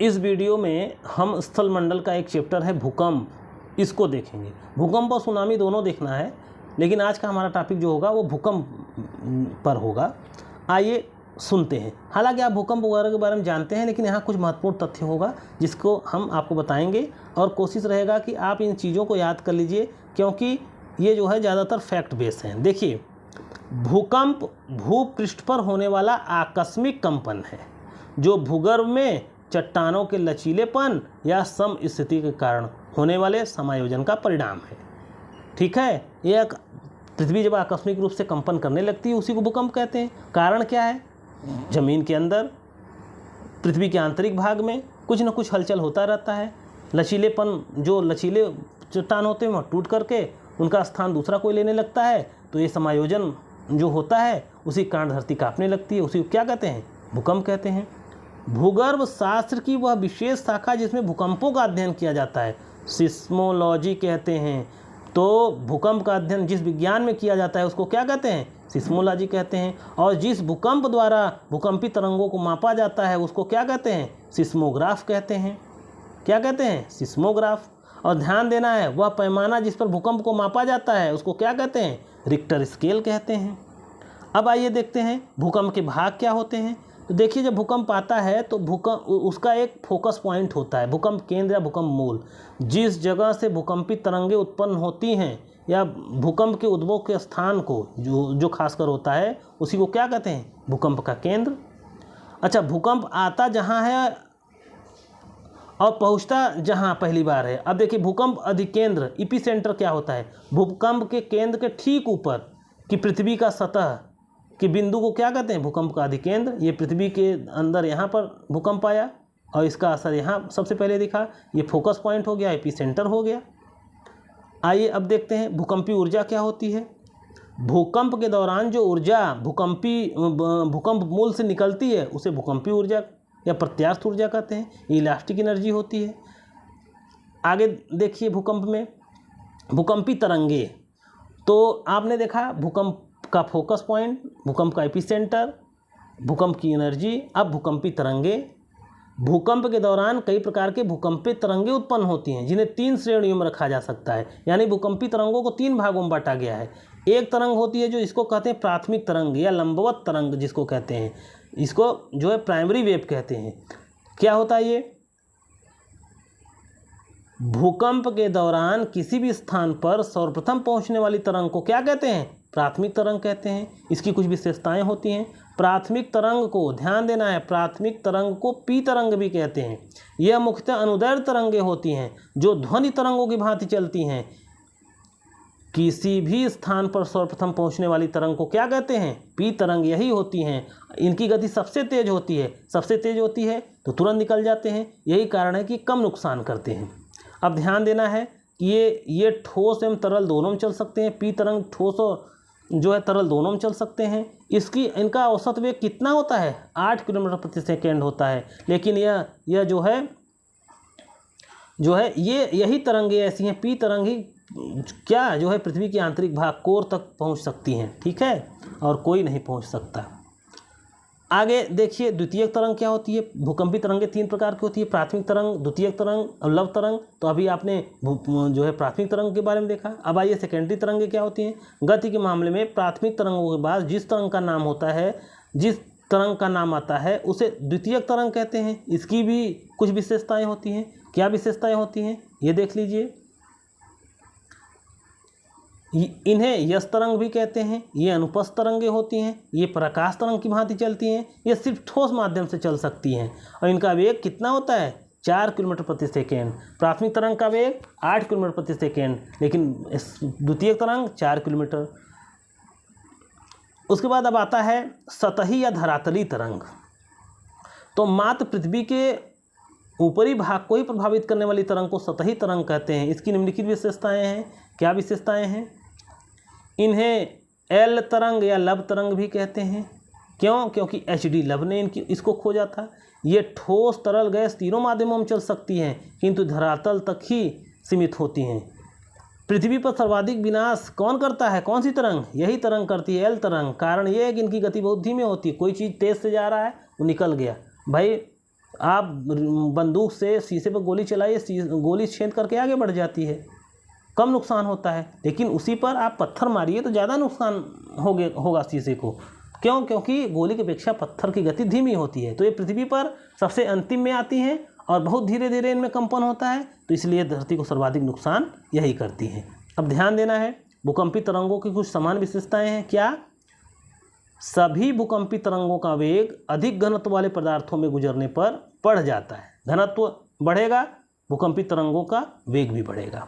इस वीडियो में हम स्थल मंडल का एक चैप्टर है भूकंप, इसको देखेंगे। भूकंप और सुनामी दोनों देखना है, लेकिन आज का हमारा टॉपिक जो होगा वो भूकंप पर होगा। आइए सुनते हैं। हालांकि आप भूकंप वगैरह के बारे में जानते हैं, लेकिन यहाँ कुछ महत्वपूर्ण तथ्य होगा जिसको हम आपको बताएंगे और कोशिश रहेगा कि आप इन चीज़ों को याद कर लीजिए, क्योंकि ये जो है ज़्यादातर फैक्ट बेस हैं। देखिए, भूकंप भूपृष्ठ पर होने वाला आकस्मिक कंपन है जो भूगर्भ में चट्टानों के लचीलेपन या समस्थिति के कारण होने वाले समायोजन का परिणाम है। ठीक है, यह पृथ्वी जब आकस्मिक रूप से कंपन करने लगती है उसी को भूकंप कहते हैं। कारण क्या है? जमीन के अंदर, पृथ्वी के आंतरिक भाग में कुछ न कुछ हलचल होता रहता है। लचीलेपन, जो लचीले चट्टान होते हैं वह टूट करके उनका स्थान दूसरा कोई लेने लगता है, तो ये समायोजन जो होता है उसी कारण धरती कांपने लगती है। उसी को क्या कहते हैं? भूकंप कहते हैं। भूगर्भ शास्त्र की वह विशेष शाखा जिसमें भूकंपों का अध्ययन किया जाता है सिस्मोलॉजी कहते हैं। तो भूकंप का अध्ययन जिस विज्ञान में किया जाता है उसको क्या कहते हैं? सिस्मोलॉजी कहते हैं। और जिस भूकंप द्वारा भूकंपी तरंगों को मापा जाता है उसको क्या कहते हैं? सिस्मोग्राफ कहते हैं। क्या कहते हैं? सिस्मोग्राफ। और ध्यान देना है, वह पैमाना जिस पर भूकंप को मापा जाता है उसको क्या कहते हैं? रिक्टर स्केल कहते हैं। अब आइए देखते हैं भूकंप के भाग क्या होते हैं। तो देखिए, जब भूकंप आता है तो भूकंप उसका एक फोकस पॉइंट होता है, भूकंप केंद्र या भूकंप मूल। जिस जगह से भूकंपी तरंगें उत्पन्न होती हैं या भूकंप के उद्भव के स्थान को जो खासकर होता है उसी को क्या कहते हैं? भूकंप का केंद्र। अच्छा, भूकंप आता जहाँ है और पहुँचता जहाँ पहली बार है। अब देखिए, भूकंप अधिकेंद्र एपिसेंटर क्या होता है? भूकंप के केंद्र के ठीक ऊपर की पृथ्वी का सतह कि बिंदु को क्या कहते हैं? भूकंप का अधिकेंद्र। ये पृथ्वी के अंदर यहाँ पर भूकंप आया और इसका असर यहाँ सबसे पहले दिखा, ये फोकस पॉइंट हो गया, एपिसेंटर हो गया। आइए अब देखते हैं भूकंपी ऊर्जा क्या होती है। भूकंप के दौरान जो ऊर्जा भूकंप मूल से निकलती है उसे भूकंपी ऊर्जा या प्रत्यास्थ ऊर्जा कहते हैं। ये इलास्टिक एनर्जी होती है। आगे देखिए, भूकंप में भूकंपी तरंगे, तो आपने देखा भूकंप का फोकस पॉइंट, भूकंप का एपिसेंटर, भूकंप की एनर्जी। अब भूकंपी तरंगे, भूकंप के दौरान कई प्रकार के भूकंपी तरंगे उत्पन्न होती हैं जिन्हें 3 श्रेणियों में रखा जा सकता है। यानी भूकंपी तरंगों को 3 भागों में बांटा गया है। एक तरंग होती है जो इसको कहते हैं प्राथमिक तरंग या लंबवत तरंग जिसको कहते हैं, इसको जो है प्राइमरी वेव कहते हैं। क्या होता है ये? भूकंप के दौरान किसी भी स्थान पर सर्वप्रथम पहुंचने वाली तरंग को क्या कहते हैं? प्राथमिक तरंग कहते हैं। इसकी कुछ विशेषताएं होती हैं। प्राथमिक तरंग को, ध्यान देना है, प्राथमिक तरंग को पी तरंग भी कहते हैं। यह मुख्यतः अनुदैर्ध्य तरंगें होती हैं जो ध्वनि तरंगों की भांति चलती हैं। किसी भी स्थान पर सर्वप्रथम पहुंचने वाली तरंग को क्या कहते हैं? पी तरंग यही होती हैं। इनकी गति सबसे तेज होती है, सबसे तेज होती है तो तुरंत निकल जाते हैं। यही कारण है कि कम नुकसान करते हैं। अब ध्यान देना है कि ये ठोस एवं तरल दोनों में चल सकते हैं। पी तरंग ठोस और जो है तरल दोनों में चल सकते हैं। इनका औसत वेग कितना होता है? 8 किलोमीटर प्रति सेकेंड होता है। लेकिन यह जो है यही तरंगें ऐसी हैं, पी तरंग ही क्या जो है पृथ्वी के आंतरिक भाग कोर तक पहुंच सकती हैं। ठीक है, और कोई नहीं पहुंच सकता। आगे देखिए, द्वितीयक तरंग क्या होती है। भूकंपी तरंगें 3 प्रकार की होती है, प्राथमिक तरंग, द्वितीयक तरंग और लव तरंग। तो अभी आपने जो है प्राथमिक तरंग के बारे में देखा। अब आइए सेकेंडरी तरंगें क्या होती हैं। गति के मामले में प्राथमिक तरंगों के बाद जिस तरंग का नाम होता है, जिस तरंग का नाम आता है उसे द्वितीयक तरंग कहते हैं। इसकी भी कुछ विशेषताएँ होती हैं। क्या विशेषताएँ होती हैं ये देख लीजिए। इन्हें यश तरंग भी कहते हैं। ये अनुपस्थ तरंगें होती हैं। ये प्रकाश तरंग की भांति चलती हैं। ये सिर्फ ठोस माध्यम से चल सकती हैं और इनका वेग कितना होता है? 4 किलोमीटर प्रति सेकेंड। प्राथमिक तरंग का वेग 8 किलोमीटर प्रति सेकेंड, लेकिन द्वितीयक तरंग 4 किलोमीटर। उसके बाद अब आता है सतही या धरातली तरंग। तो मात्र पृथ्वी के ऊपरी भाग को ही प्रभावित करने वाली तरंग को सतही तरंग कहते हैं। इसकी निम्नलिखित विशेषताएँ हैं। क्या विशेषताएँ हैं? इन्हें एल तरंग या लब तरंग भी कहते हैं। क्यों? क्योंकि HD लब ने इसको खोजा था। ये ठोस, तरल, गैस तीनों माध्यमों में चल सकती हैं, किंतु धरातल तक ही सीमित होती हैं। पृथ्वी पर सर्वाधिक विनाश कौन करता है? कौन सी तरंग? यही तरंग करती है, एल तरंग। कारण ये है कि इनकी गति बहुत धीमी होती है। कोई चीज़ तेज से जा रहा है वो निकल गया भाई, आप बंदूक से शीशे पर गोली चलाइए, गोली छेद करके आगे बढ़ जाती है, कम नुकसान होता है। लेकिन उसी पर आप पत्थर मारिए तो ज़्यादा नुकसान होगा शीशे को। क्यों? क्योंकि गोली की अपेक्षा पत्थर की गति धीमी होती है। तो ये पृथ्वी पर सबसे अंतिम में आती हैं और बहुत धीरे धीरे इनमें कंपन होता है, तो इसलिए धरती को सर्वाधिक नुकसान यही करती हैं। अब ध्यान देना है, भूकंपी तरंगों की कुछ समान विशेषताएं हैं। क्या? सभी भूकंपी तरंगों का वेग अधिक घनत्व वाले पदार्थों में गुजरने पर बढ़ जाता है। घनत्व बढ़ेगा, भूकंपी तरंगों का वेग भी बढ़ेगा।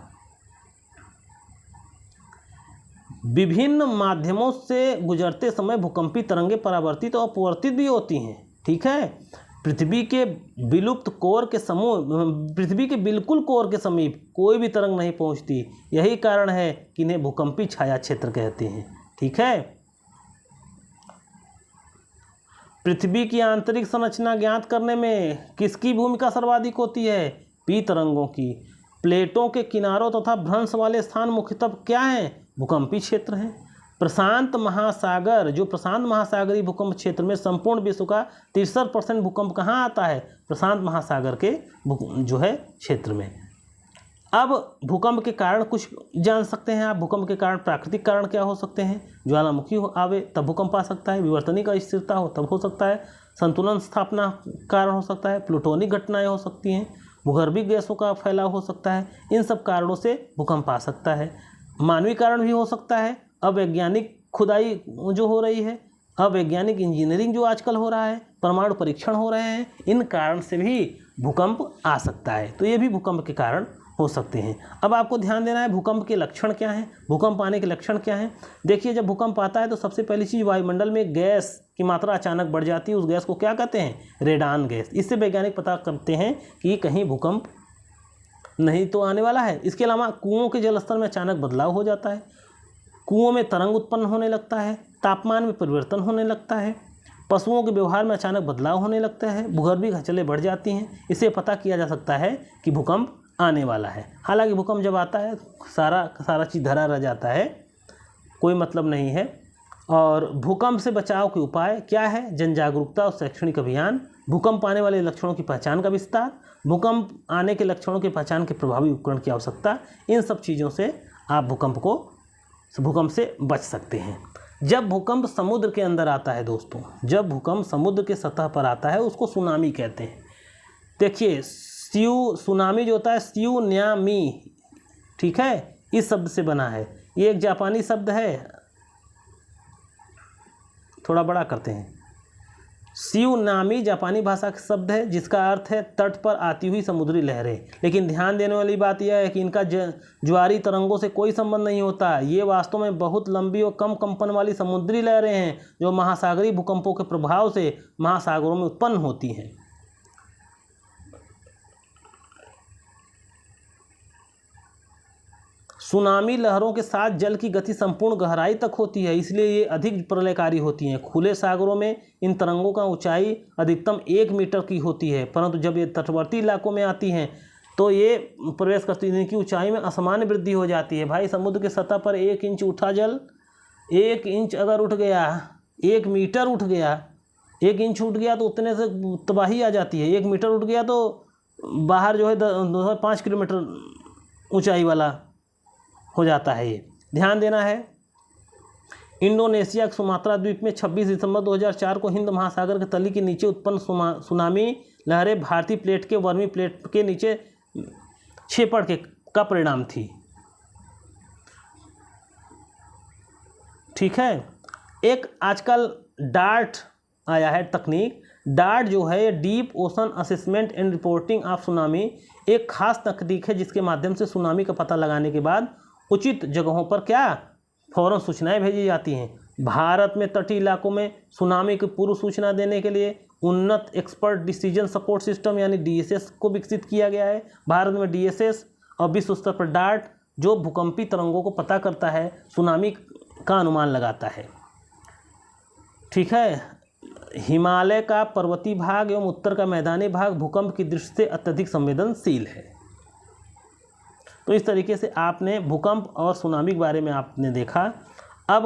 विभिन्न माध्यमों से गुजरते समय भूकंपी तरंगें परावर्तित और अपवर्तित भी होती हैं। ठीक है, पृथ्वी के विलुप्त कोर के पृथ्वी के बिल्कुल कोर के समीप कोई भी तरंग नहीं पहुंचती। यही कारण है कि इन्हें भूकंपी छाया क्षेत्र कहते हैं। ठीक है, पृथ्वी की आंतरिक संरचना ज्ञात करने में किसकी भूमिका सर्वाधिक होती है? पी तरंगों की। प्लेटों के किनारों तथा भ्रंश वाले स्थान मुख्यतः क्या हैं? भूकंपी क्षेत्र हैं। प्रशांत महासागर, जो प्रशांत महासागरीय भूकंप क्षेत्र में संपूर्ण विश्व का 63% भूकंप कहाँ आता है? प्रशांत महासागर के जो है क्षेत्र में। अब भूकंप के कारण कुछ जान सकते हैं आप। भूकंप के कारण प्राकृतिक कारण क्या हो सकते हैं? ज्वालामुखी आवे तब भूकंप आ सकता है, विवर्तनिक अस्थिरता हो तब हो सकता है, संतुलन स्थापना कारण हो सकता है, प्लूटोनिक घटनाएं हो सकती हैं, भूगर्भीय गैसों का फैलाव हो सकता है। इन सब कारणों से भूकंप आ सकता है। मानवीय कारण भी हो सकता है, अवैज्ञानिक खुदाई जो हो रही है, अवैज्ञानिक इंजीनियरिंग जो आजकल हो रहा है, परमाणु परीक्षण हो रहे हैं, इन कारण से भी भूकंप आ सकता है। तो ये भी भूकंप के कारण हो सकते हैं। अब आपको ध्यान देना है भूकंप के लक्षण क्या हैं, भूकंप आने के लक्षण क्या हैं। देखिए, जब भूकंप आता है तो सबसे पहली चीज़ वायुमंडल में गैस की मात्रा अचानक बढ़ जाती है। उस गैस को क्या कहते हैं? Radon gas. इससे वैज्ञानिक पता करते हैं कि कहीं भूकंप नहीं तो आने वाला है। इसके अलावा कुओं के जलस्तर में अचानक बदलाव हो जाता है, कुओं में तरंग उत्पन्न होने लगता है, तापमान में परिवर्तन होने लगता है, पशुओं के व्यवहार में अचानक बदलाव होने लगता है, भूगर्भीय हलचलें बढ़ जाती हैं। इससे पता किया जा सकता है कि भूकंप आने वाला है। हालांकि भूकंप जब आता है सारा चीज़ धरा रह जाता है, कोई मतलब नहीं है। और भूकंप से बचाव के उपाय क्या है? जन जागरूकता और शैक्षणिक अभियान, भूकंप आने वाले लक्षणों की पहचान का विस्तार, भूकंप आने के लक्षणों की पहचान के प्रभावी उपकरण की आवश्यकता। इन सब चीज़ों से आप भूकंप से बच सकते हैं। जब भूकंप समुद्र के अंदर आता है दोस्तों, जब भूकंप समुद्र के सतह पर आता है उसको सुनामी कहते हैं। देखिए, सुनामी जो होता है त्सुनामी, ठीक है, इस शब्द से बना है। ये एक जापानी शब्द है, थोड़ा बड़ा करते हैं। त्सुनामी जापानी भाषा का शब्द है जिसका अर्थ है तट पर आती हुई समुद्री लहरें। लेकिन ध्यान देने वाली बात यह है कि इनका ज्वारी तरंगों से कोई संबंध नहीं होता। ये वास्तव में बहुत लंबी और कम कंपन वाली समुद्री लहरें हैं जो महासागरीय भूकंपों के प्रभाव से महासागरों में उत्पन्न होती हैं। सुनामी लहरों के साथ जल की गति संपूर्ण गहराई तक होती है, इसलिए ये अधिक प्रलयकारी होती हैं। खुले सागरों में इन तरंगों का ऊंचाई अधिकतम 1 मीटर की होती है, परंतु जब ये तटवर्ती इलाकों में आती हैं तो ये प्रवेश करती हैं, इनकी ऊंचाई में असामान्य वृद्धि हो जाती है। भाई, समुद्र के सतह पर 1 इंच उठा जल, 1 इंच अगर उठ गया, 1 मीटर उठ गया, 1 इंच उठ गया तो उतने से तबाही आ जाती है। 1 मीटर उठ गया तो बाहर जो है 5 किलोमीटर ऊंचाई वाला हो जाता है। ये ध्यान देना है। इंडोनेशिया के सुमात्रा द्वीप में 26 दिसंबर 2004 को हिंद महासागर के तली के नीचे उत्पन्न सुनामी लहरें भारतीय प्लेट के वर्मी प्लेट के नीचे छेपड़ का परिणाम थी। ठीक है, एक आजकल डार्ट आया है तकनीक। डार्ट जो है deep ocean assessment and reporting of tsunami, एक खास तकनीक है जिसके माध्यम से सुनामी का पता लगाने के बाद उचित जगहों पर क्या फौरन सूचनाएं भेजी जाती हैं। भारत में तटीय इलाकों में सुनामी की पूर्व सूचना देने के लिए उन्नत एक्सपर्ट डिसीजन सपोर्ट सिस्टम यानी DSS को विकसित किया गया है। भारत में DSS और विश्व स्तर पर डार्ट जो भूकंपी तरंगों को पता करता है, सुनामी का अनुमान लगाता है। ठीक है, हिमालय का पर्वतीय भाग एवं उत्तर का मैदानी भाग भूकंप की दृष्टि से अत्यधिक संवेदनशील है। तो इस तरीके से आपने भूकंप और सुनामी के बारे में आपने देखा। अब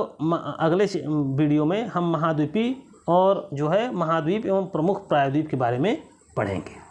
अगले वीडियो में हम महाद्वीपीय और जो है महाद्वीप एवं प्रमुख प्रायद्वीप के बारे में पढ़ेंगे।